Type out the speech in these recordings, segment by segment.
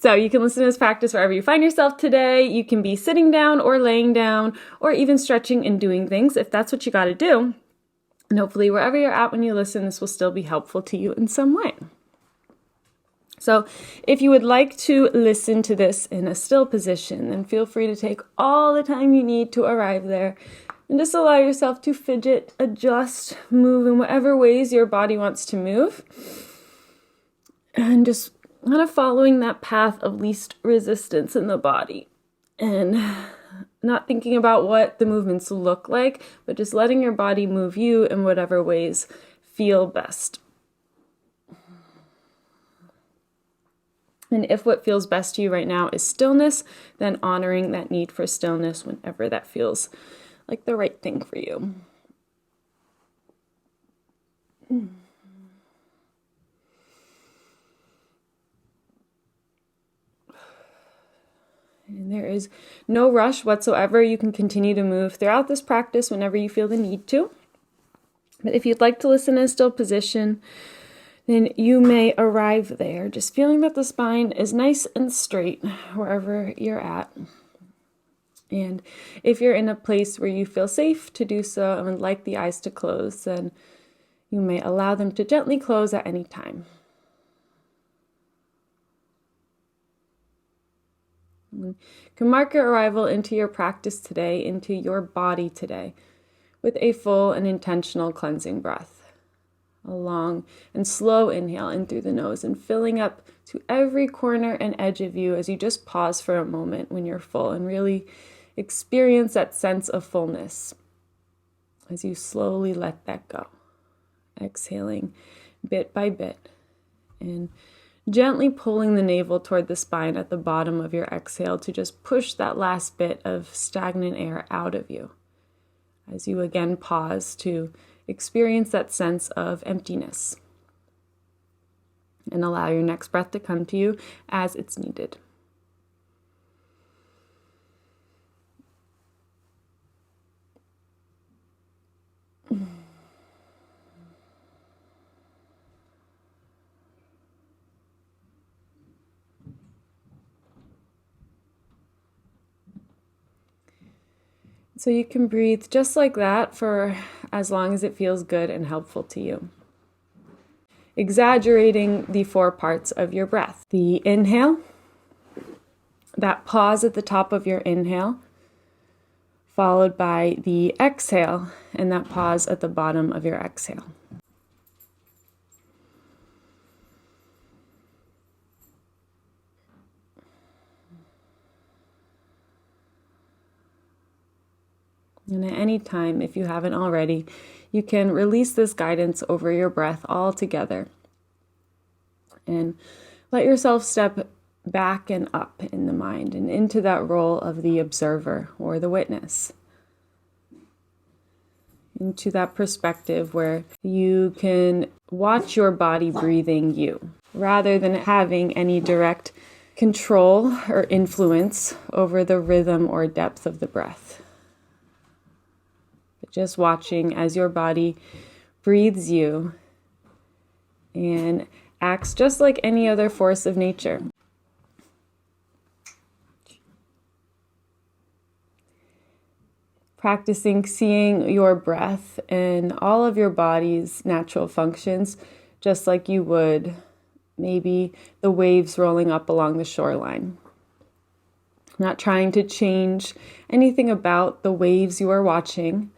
So you can listen to this practice wherever you find yourself today. You can be sitting down or laying down or even stretching and doing things if that's what you got to do. And hopefully wherever you're at when you listen, this will still be helpful to you in some way. So if you would like to listen to this in a still position, then feel free to take all the time you need to arrive there and just allow yourself to fidget, adjust, move in whatever ways your body wants to move. And just kind of following that path of least resistance in the body and not thinking about what the movements look like, but just letting your body move you in whatever ways feel best. And if what feels best to you right now is stillness, then honoring that need for stillness whenever that feels like the right thing for you. And there is no rush whatsoever. You can continue to move throughout this practice whenever you feel the need to. But if you'd like to listen in a still position, then you may arrive there, just feeling that the spine is nice and straight wherever you're at. And if you're in a place where you feel safe to do so and would like the eyes to close, then you may allow them to gently close at any time. You can mark your arrival into your practice today, into your body today, with a full and intentional cleansing breath. A long and slow inhale in through the nose and filling up to every corner and edge of you as you just pause for a moment when you're full and really experience that sense of fullness as you slowly let that go. Exhaling bit by bit and gently pulling the navel toward the spine at the bottom of your exhale to just push that last bit of stagnant air out of you as you again pause to experience that sense of emptiness and allow your next breath to come to you as it's needed. So you can breathe just like that for as long as it feels good and helpful to you. Exaggerating the 4 parts of your breath. The inhale, that pause at the top of your inhale, followed by the exhale and that pause at the bottom of your exhale. And at any time, if you haven't already, you can release this guidance over your breath altogether and let yourself step back and up in the mind and into that role of the observer or the witness. Into that perspective where you can watch your body breathing you, rather than having any direct control or influence over the rhythm or depth of the breath. Just watching as your body breathes you and acts just like any other force of nature. Practicing seeing your breath and all of your body's natural functions just like you would maybe the waves rolling up along the shoreline. Not trying to change anything about the waves you are watching,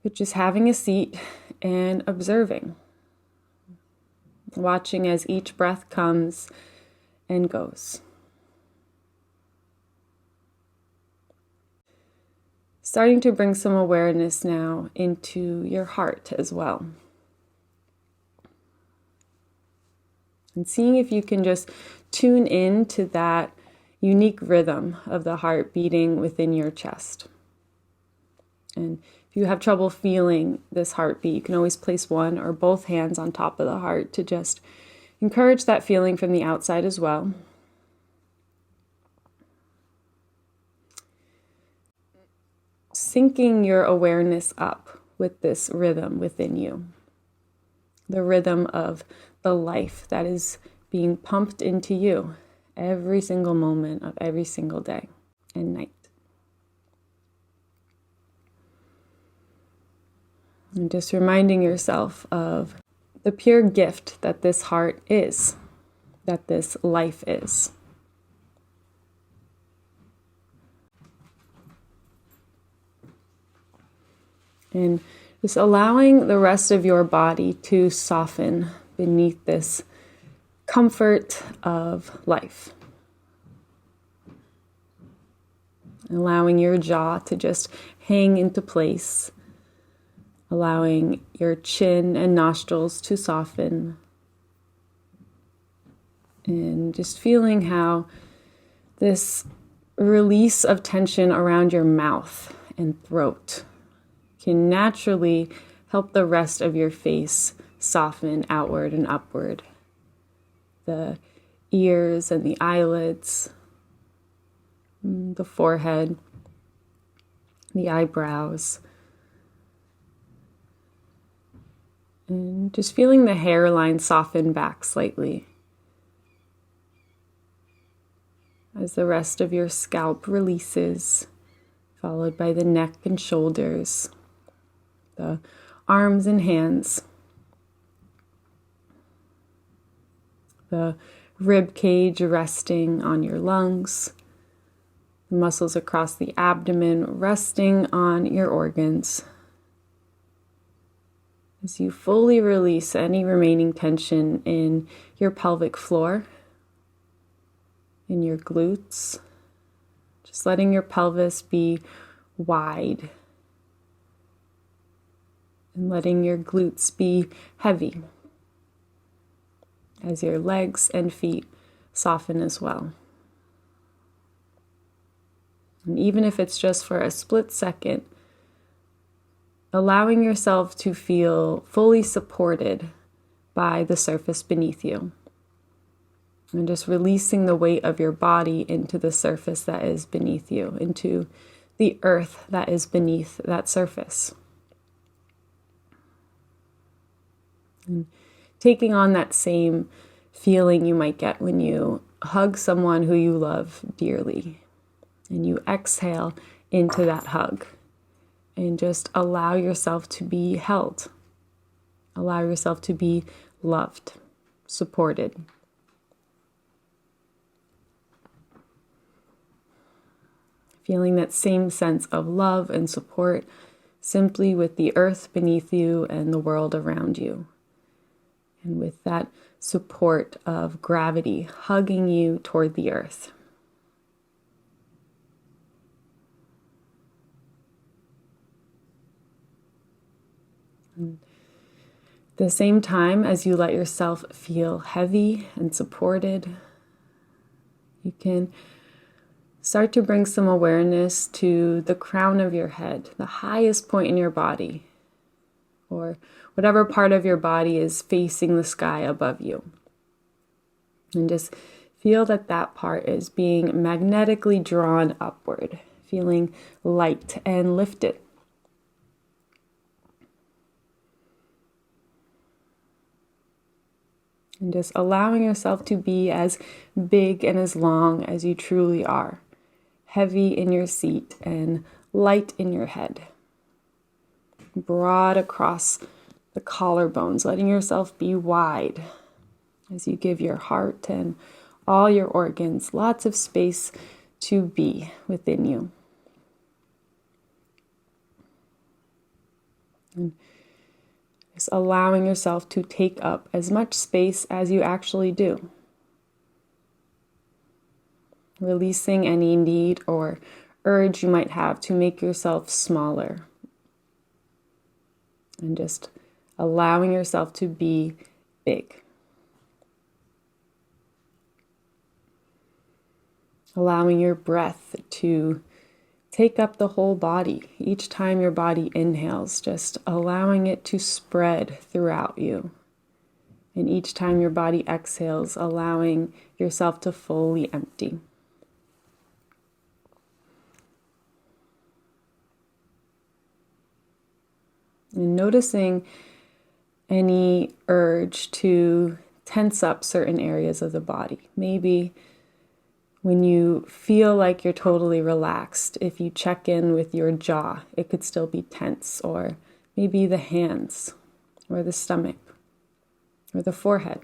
but just having a seat and observing. Watching as each breath comes and goes. Starting to bring some awareness now into your heart as well. And seeing if you can just tune in to that unique rhythm of the heart beating within your chest. And if you have trouble feeling this heartbeat, you can always place one or both hands on top of the heart to just encourage that feeling from the outside as well. Syncing your awareness up with this rhythm within you. The rhythm of the life that is being pumped into you every single moment of every single day and night. And just reminding yourself of the pure gift that this heart is, that this life is. And just allowing the rest of your body to soften beneath this comfort of life. Allowing your jaw to just hang into place. Allowing your chin and nostrils to soften. And just feeling how this release of tension around your mouth and throat can naturally help the rest of your face soften outward and upward. The ears and the eyelids, the forehead, the eyebrows, and just feeling the hairline soften back slightly as the rest of your scalp releases, followed by the neck and shoulders, the arms and hands, the rib cage resting on your lungs, the muscles across the abdomen resting on your organs. As you fully release any remaining tension in your pelvic floor, in your glutes, just letting your pelvis be wide and letting your glutes be heavy as your legs and feet soften as well. And even if it's just for a split second, allowing yourself to feel fully supported by the surface beneath you. And just releasing the weight of your body into the surface that is beneath you, into the earth that is beneath that surface. And taking on that same feeling you might get when you hug someone who you love dearly. And you exhale into that hug. And just allow yourself to be held. Allow yourself to be loved, supported. Feeling that same sense of love and support simply with the earth beneath you and the world around you. And with that support of gravity hugging you toward the earth. And at the same time as you let yourself feel heavy and supported, you can start to bring some awareness to the crown of your head, the highest point in your body, or whatever part of your body is facing the sky above you. And just feel that that part is being magnetically drawn upward, feeling light and lifted. And just allowing yourself to be as big and as long as you truly are. Heavy in your seat and light in your head. Broad across the collarbones, letting yourself be wide as you give your heart and all your organs lots of space to be within you. And just allowing yourself to take up as much space as you actually do. Releasing any need or urge you might have to make yourself smaller. And just allowing yourself to be big. Allowing your breath to take up the whole body. Each time your body inhales, just allowing it to spread throughout you. And each time your body exhales, allowing yourself to fully empty. And noticing any urge to tense up certain areas of the body. Maybe When you feel like you're totally relaxed, if you check in with your jaw, it could still be tense, or maybe the hands, or the stomach, or the forehead.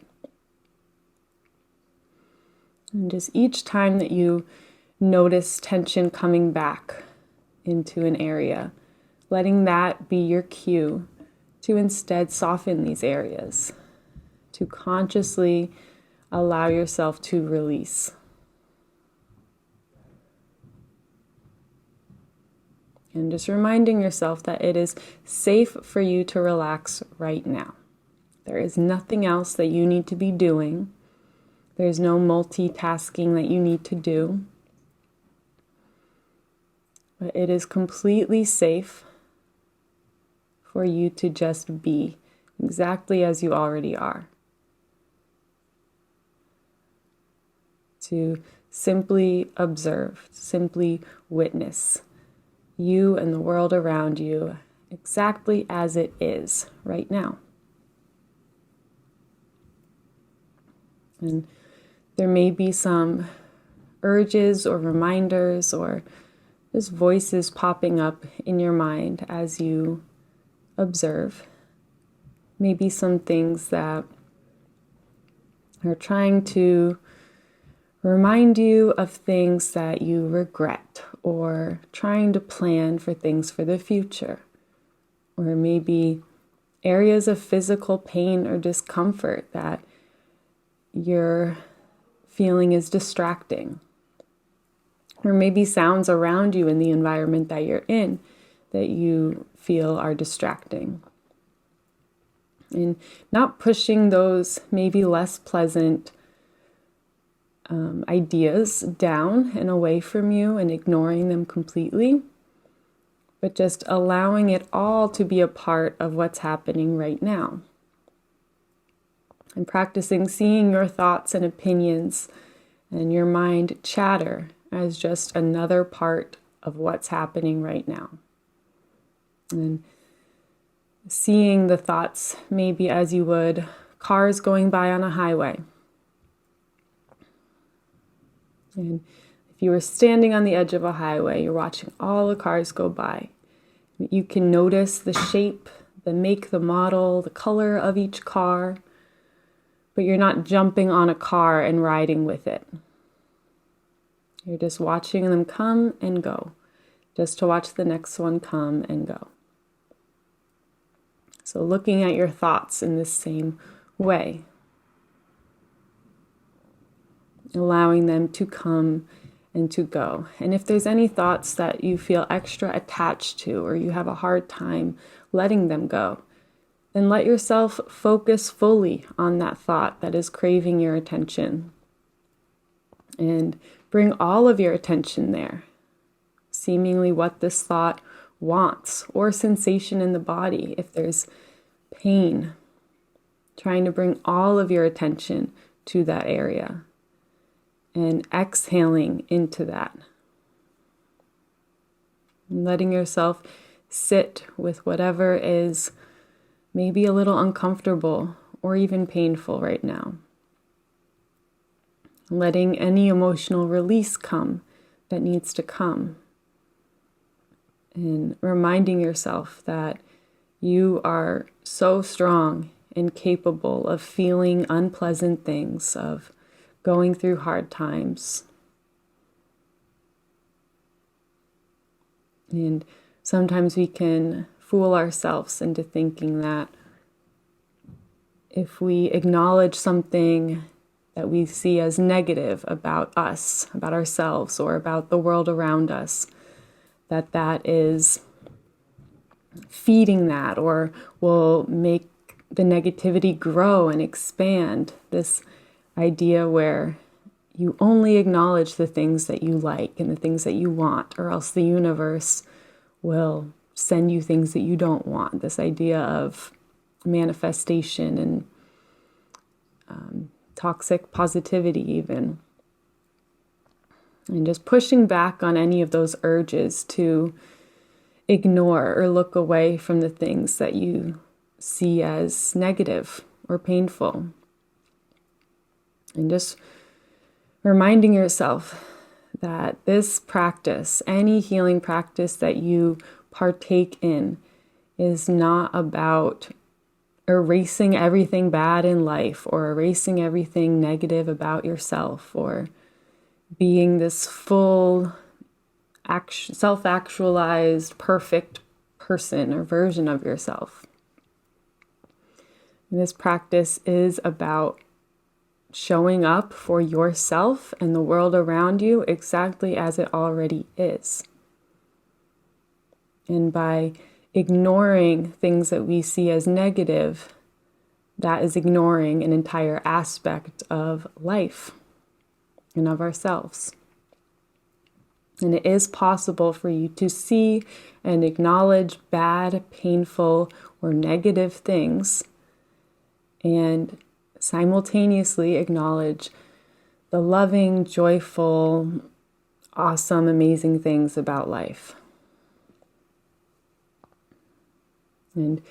And just each time that you notice tension coming back into an area, letting that be your cue to instead soften these areas, to consciously allow yourself to release. And just reminding yourself that it is safe for you to relax right now. There is nothing else that you need to be doing. There's no multitasking that you need to do. But it is completely safe for you to just be exactly as you already are. To simply observe, simply witness you and the world around you exactly as it is right now. And there may be some urges or reminders or just voices popping up in your mind as you observe. Maybe some things that are trying to remind you of things that you regret, or trying to plan for things for the future, or maybe areas of physical pain or discomfort that you're feeling is distracting, or maybe sounds around you in the environment that you're in that you feel are distracting. And not pushing those maybe less pleasant ideas down and away from you and ignoring them completely, but just allowing it all to be a part of what's happening right now. And practicing seeing your thoughts and opinions and your mind chatter as just another part of what's happening right now. And seeing the thoughts maybe as you would cars going by on a highway. And if you were standing on the edge of a highway, you're watching all the cars go by. You can notice the shape, the make, the model, the color of each car, but you're not jumping on a car and riding with it. You're just watching them come and go, just to watch the next one come and go. So looking at your thoughts in this same way, allowing them to come and to go. And if there's any thoughts that you feel extra attached to, or you have a hard time letting them go, then let yourself focus fully on that thought that is craving your attention. And bring all of your attention there, seemingly what this thought wants, or sensation in the body. If there's pain, trying to bring all of your attention to that area. And exhaling into that. And letting yourself sit with whatever is maybe a little uncomfortable or even painful right now. Letting any emotional release come that needs to come. And reminding yourself that you are so strong and capable of feeling unpleasant things, of going through hard times. And sometimes we can fool ourselves into thinking that if we acknowledge something that we see as negative about us, about ourselves, or about the world around us, that that is feeding that, or will make the negativity grow and expand. This idea where you only acknowledge the things that you like and the things that you want, or else the universe will send you things that you don't want. This idea of manifestation and toxic positivity even. And just pushing back on any of those urges to ignore or look away from the things that you see as negative or painful. And just reminding yourself that this practice, any healing practice that you partake in, is not about erasing everything bad in life or erasing everything negative about yourself or being this full self-actualized perfect person or version of yourself. And this practice is about showing up for yourself and the world around you exactly as it already is. And by ignoring things that we see as negative, that is ignoring an entire aspect of life and of ourselves. And it is possible for you to see and acknowledge bad, painful, or negative things and simultaneously acknowledge the loving, joyful, awesome, amazing things about life. And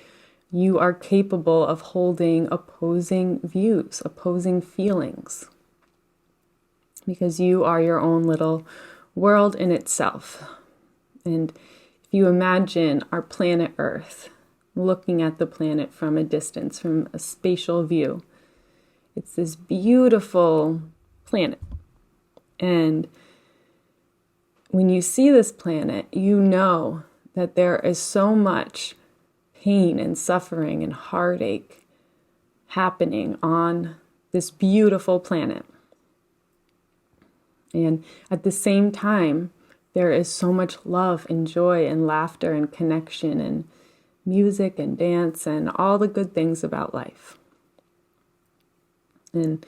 you are capable of holding opposing views, opposing feelings, because you are your own little world in itself. And if you imagine our planet Earth, looking at the planet from a distance, from a spatial view, it's this beautiful planet. And when you see this planet, you know that there is so much pain and suffering and heartache happening on this beautiful planet. And at the same time, there is so much love and joy and laughter and connection and music and dance and all the good things about life. And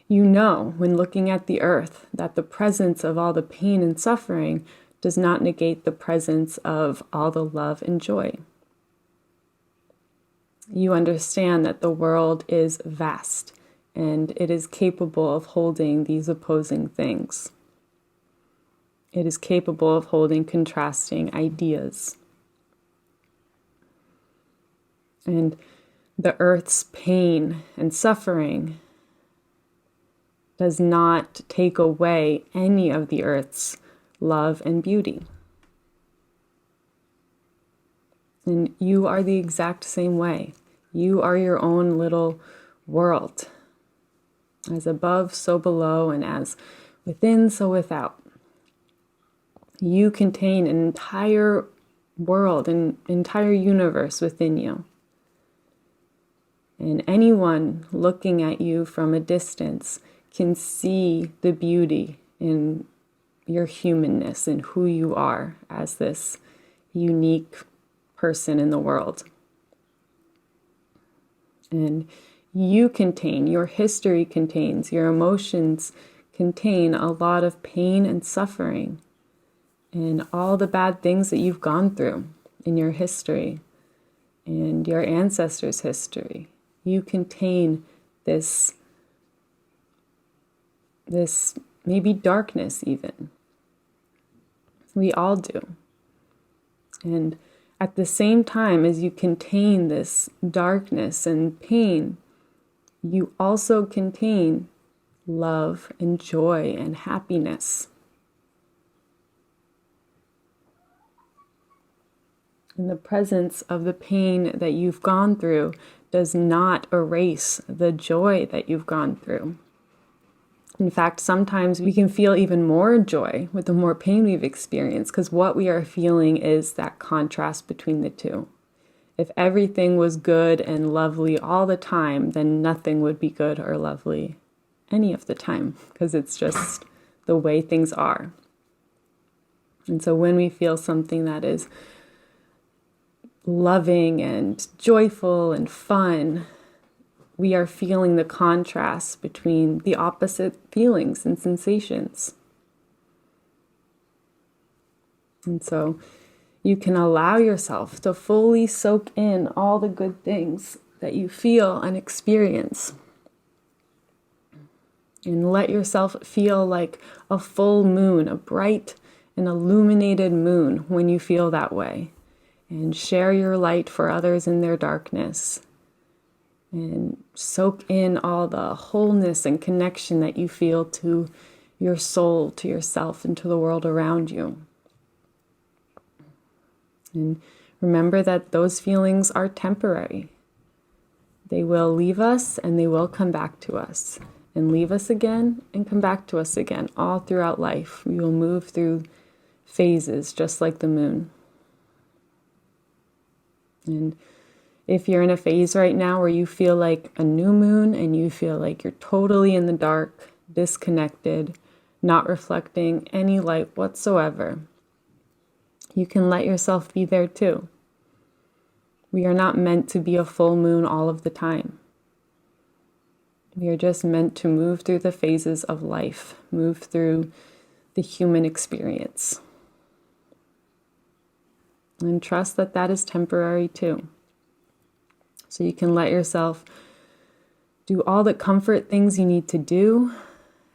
you know, when looking at the earth, that the presence of all the pain and suffering does not negate the presence of all the love and joy. You understand that the world is vast and it is capable of holding these opposing things. It is capable of holding contrasting ideas. And the earth's pain and suffering does not take away any of the earth's love and beauty. And you are the exact same way. You are your own little world. As above, so below, and as within, so without. You contain an entire world, an entire universe within you. And anyone looking at you from a distance can see the beauty in your humanness and who you are as this unique person in the world. And you contain, your history contains, your emotions contain a lot of pain and suffering and all the bad things that you've gone through in your history and your ancestors' history. You contain this maybe darkness even. We all do. And at the same time as you contain this darkness and pain, you also contain love and joy and happiness. And the presence of the pain that you've gone through does not erase the joy that you've gone through. In fact, sometimes we can feel even more joy with the more pain we've experienced, because what we are feeling is that contrast between the two. If everything was good and lovely all the time, then nothing would be good or lovely any of the time, because it's just the way things are. And so when we feel something that is loving and joyful and fun, we are feeling the contrast between the opposite feelings and sensations. And so you can allow yourself to fully soak in all the good things that you feel and experience. And let yourself feel like a full moon, a bright and illuminated moon when you feel that way. And share your light for others in their darkness. And soak in all the wholeness and connection that you feel to your soul to yourself and to the world around you. And remember that those feelings are temporary. They will leave us and they will come back to us, and leave us again and come back to us again. All throughout life, we will move through phases just like the moon. And if you're in a phase right now where you feel like a new moon and you feel like you're totally in the dark, disconnected, not reflecting any light whatsoever, you can let yourself be there too. We are not meant to be a full moon all of the time. We are just meant to move through the phases of life, move through the human experience. And trust that that is temporary too. So you can let yourself do all the comfort things you need to do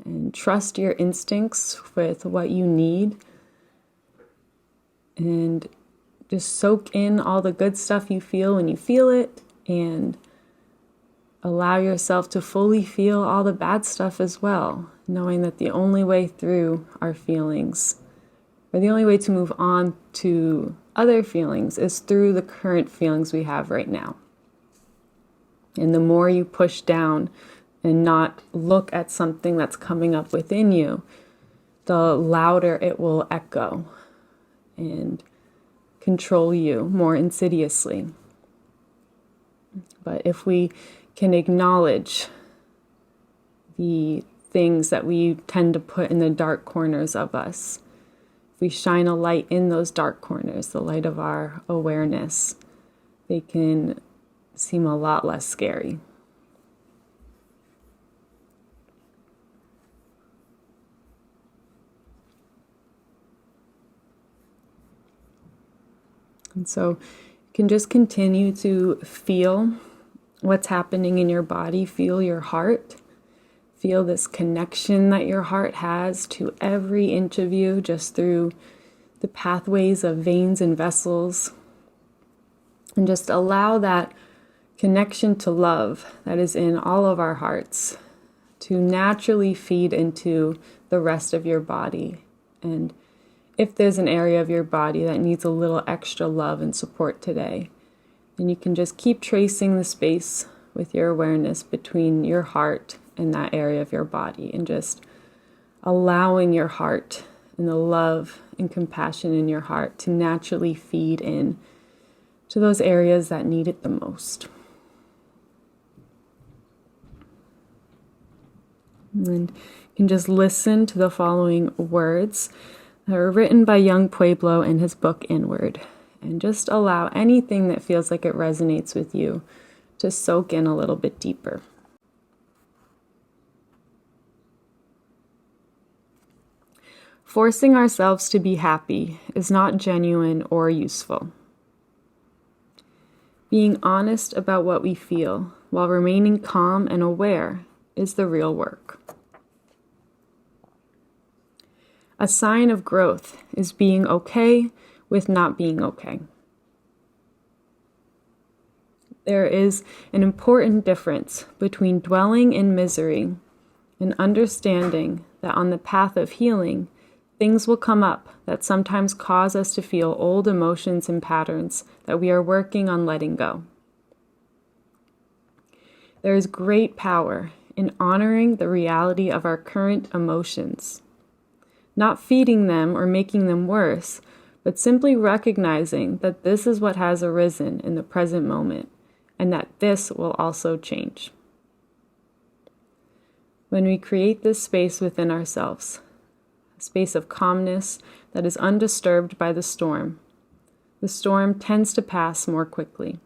and trust your instincts with what you need. And just soak in all the good stuff you feel when you feel it, and allow yourself to fully feel all the bad stuff as well, knowing that the only way through our feelings, or the only way to move on to other feelings, is through the current feelings we have right now. And the more you push down and not look at something that's coming up within you, the louder it will echo and control you more insidiously. But if we can acknowledge the things that we tend to put in the dark corners of us, if we shine a light in those dark corners, the light of our awareness, they can seem a lot less scary. And so you can just continue to feel what's happening in your body, feel your heart, feel this connection that your heart has to every inch of you, just through the pathways of veins and vessels. And just allow that connection to love that is in all of our hearts to naturally feed into the rest of your body. And if there's an area of your body that needs a little extra love and support today, then you can just keep tracing the space with your awareness between your heart and that area of your body, and just allowing your heart and the love and compassion in your heart to naturally feed in to those areas that need it the most. And you can just listen to the following words that were written by young Pueblo in his book Inward, and just allow anything that feels like it resonates with you to soak in a little bit deeper. Forcing ourselves to be happy is not genuine or useful. Being honest about what we feel while remaining calm and aware is the real work. A sign of growth is being okay with not being okay. There is an important difference between dwelling in misery and understanding that on the path of healing, things will come up that sometimes cause us to feel old emotions and patterns that we are working on letting go. There is great power in honoring the reality of our current emotions, not feeding them or making them worse, but simply recognizing that this is what has arisen in the present moment, and that this will also change. When we create this space within ourselves, a space of calmness that is undisturbed by the storm tends to pass more quickly.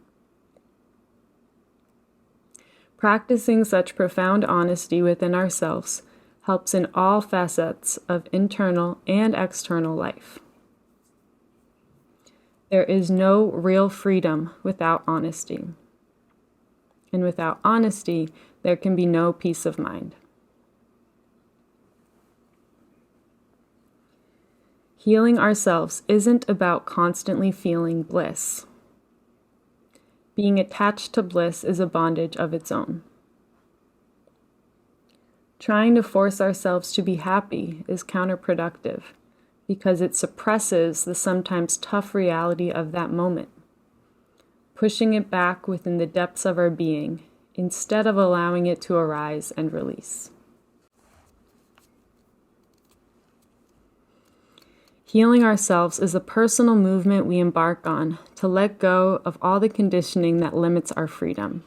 Practicing such profound honesty within ourselves helps in all facets of internal and external life. There is no real freedom without honesty. And without honesty, there can be no peace of mind. Healing ourselves isn't about constantly feeling bliss. Being attached to bliss is a bondage of its own. Trying to force ourselves to be happy is counterproductive because it suppresses the sometimes tough reality of that moment, pushing it back within the depths of our being instead of allowing it to arise and release. Healing ourselves is a personal movement we embark on to let go of all the conditioning that limits our freedom.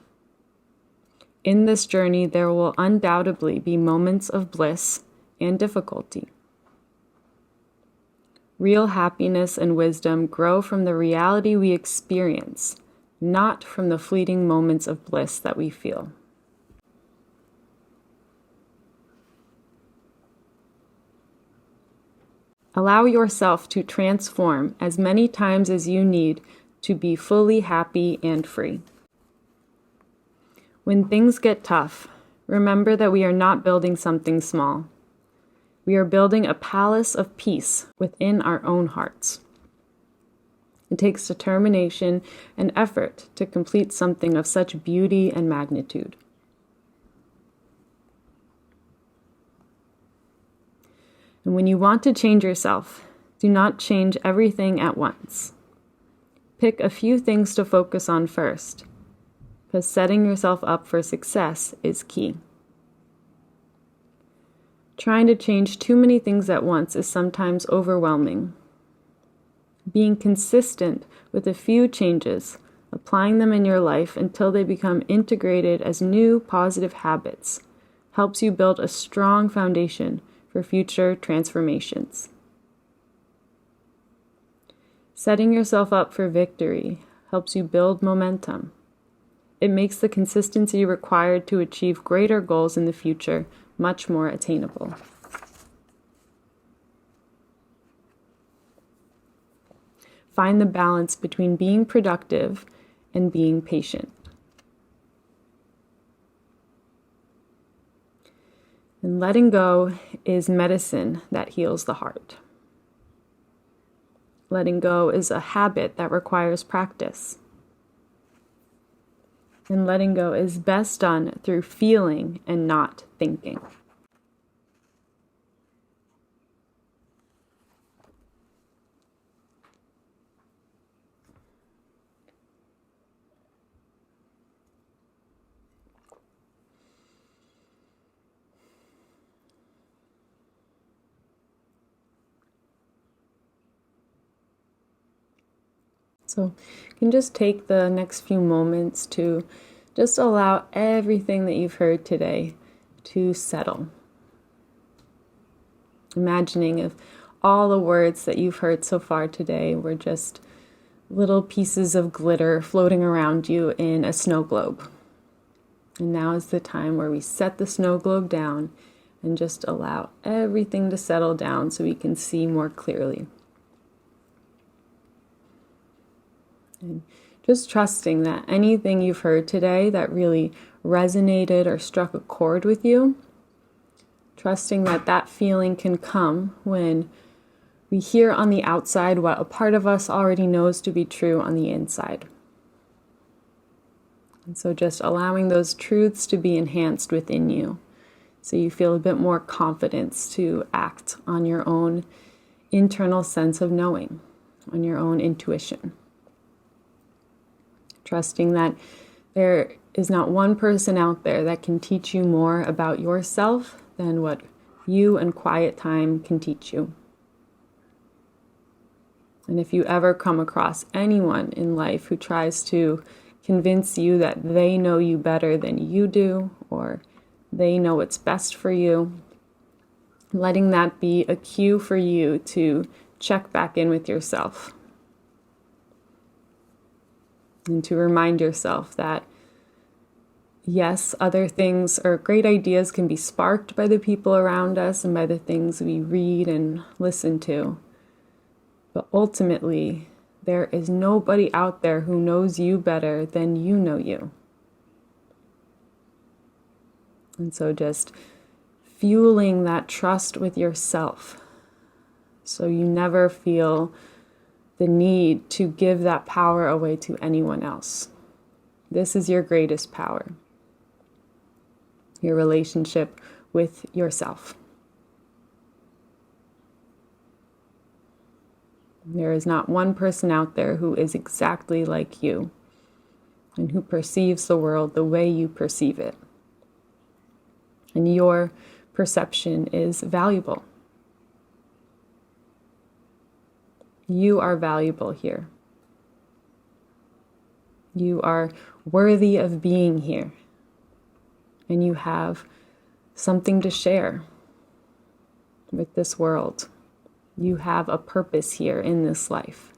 In this journey, there will undoubtedly be moments of bliss and difficulty. Real happiness and wisdom grow from the reality we experience, not from the fleeting moments of bliss that we feel. Allow yourself to transform as many times as you need to be fully happy and free. When things get tough, remember that we are not building something small. We are building a palace of peace within our own hearts. It takes determination and effort to complete something of such beauty and magnitude. And when you want to change yourself, do not change everything at once. Pick a few things to focus on first, because setting yourself up for success is key. Trying to change too many things at once is sometimes overwhelming. Being consistent with a few changes, applying them in your life until they become integrated as new positive habits, helps you build a strong foundation for future transformations. Setting yourself up for victory helps you build momentum. It makes the consistency required to achieve greater goals in the future much more attainable. Find the balance between being productive and being patient. And letting go is medicine that heals the heart. Letting go is a habit that requires practice. And letting go is best done through feeling and not thinking. So you can just take the next few moments to just allow everything that you've heard today to settle. Imagining if all the words that you've heard so far today were just little pieces of glitter floating around you in a snow globe. And now is the time where we set the snow globe down and just allow everything to settle down so we can see more clearly. And just trusting that anything you've heard today that really resonated or struck a chord with you, trusting that that feeling can come when we hear on the outside what a part of us already knows to be true on the inside. And so just allowing those truths to be enhanced within you so you feel a bit more confidence to act on your own internal sense of knowing, on your own intuition. Trusting that there is not one person out there that can teach you more about yourself than what you and quiet time can teach you. And if you ever come across anyone in life who tries to convince you that they know you better than you do, or they know what's best for you, letting that be a cue for you to check back in with yourself. And to remind yourself that, yes, other things or great ideas can be sparked by the people around us and by the things we read and listen to. But ultimately, there is nobody out there who knows you better than you know you. And so just fueling that trust with yourself so you never feel the need to give that power away to anyone else. This is your greatest power. Your relationship with yourself. There is not one person out there who is exactly like you and who perceives the world the way you perceive it. And your perception is valuable. You are valuable here. You are worthy of being here. And you have something to share with this world. You have a purpose here in this life.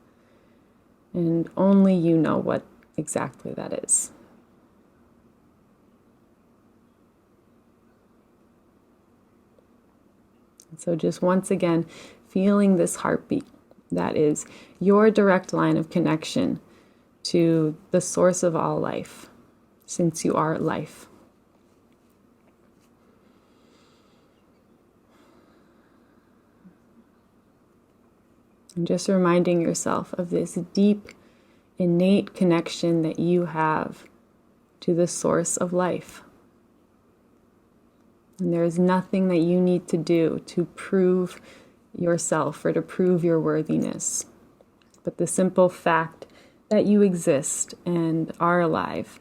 And only you know what exactly that is. And so just once again, feeling this heartbeat that is your direct line of connection to the source of all life, since you are life. And just reminding yourself of this deep, innate connection that you have to the source of life. And there is nothing that you need to do to prove yourself or to prove your worthiness. But the simple fact that you exist and are alive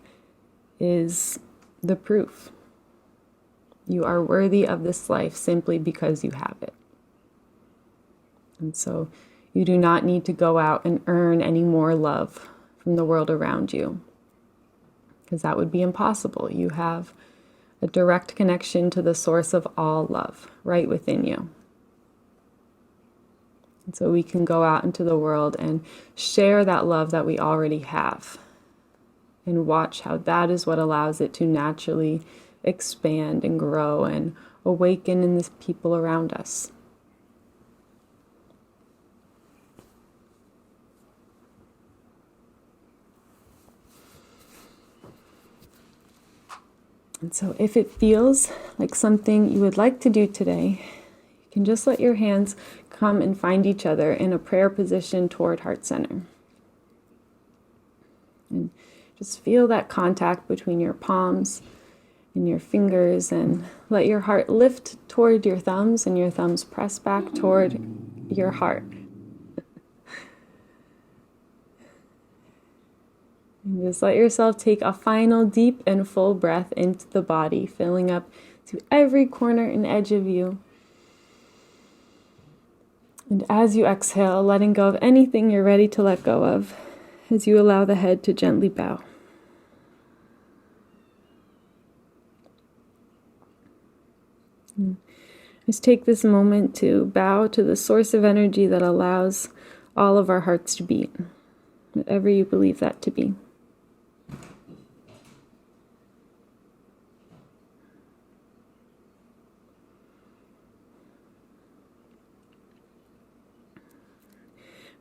is the proof. You are worthy of this life simply because you have it. And so you do not need to go out and earn any more love from the world around you, because that would be impossible. You have a direct connection to the source of all love right within you. And so we can go out into the world and share that love that we already have and watch how that is what allows it to naturally expand and grow and awaken in the people around us. And so if it feels like something you would like to do today, you can just let your hands come and find each other in a prayer position toward heart center. And just feel that contact between your palms and your fingers, and let your heart lift toward your thumbs and your thumbs press back toward your heart. And just let yourself take a final deep and full breath into the body, filling up to every corner and edge of you. And as you exhale, letting go of anything you're ready to let go of, as you allow the head to gently bow. Just take this moment to bow to the source of energy that allows all of our hearts to beat, whatever you believe that to be.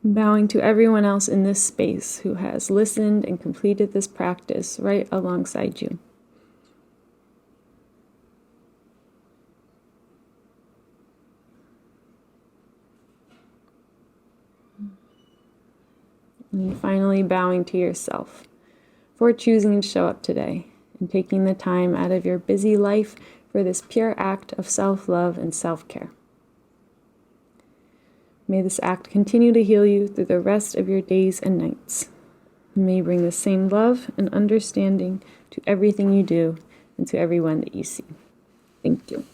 Bowing to everyone else in this space who has listened and completed this practice right alongside you. And finally, bowing to yourself for choosing to show up today and taking the time out of your busy life for this pure act of self-love and self-care. May this act continue to heal you through the rest of your days and nights. May you bring the same love and understanding to everything you do and to everyone that you see. Thank you.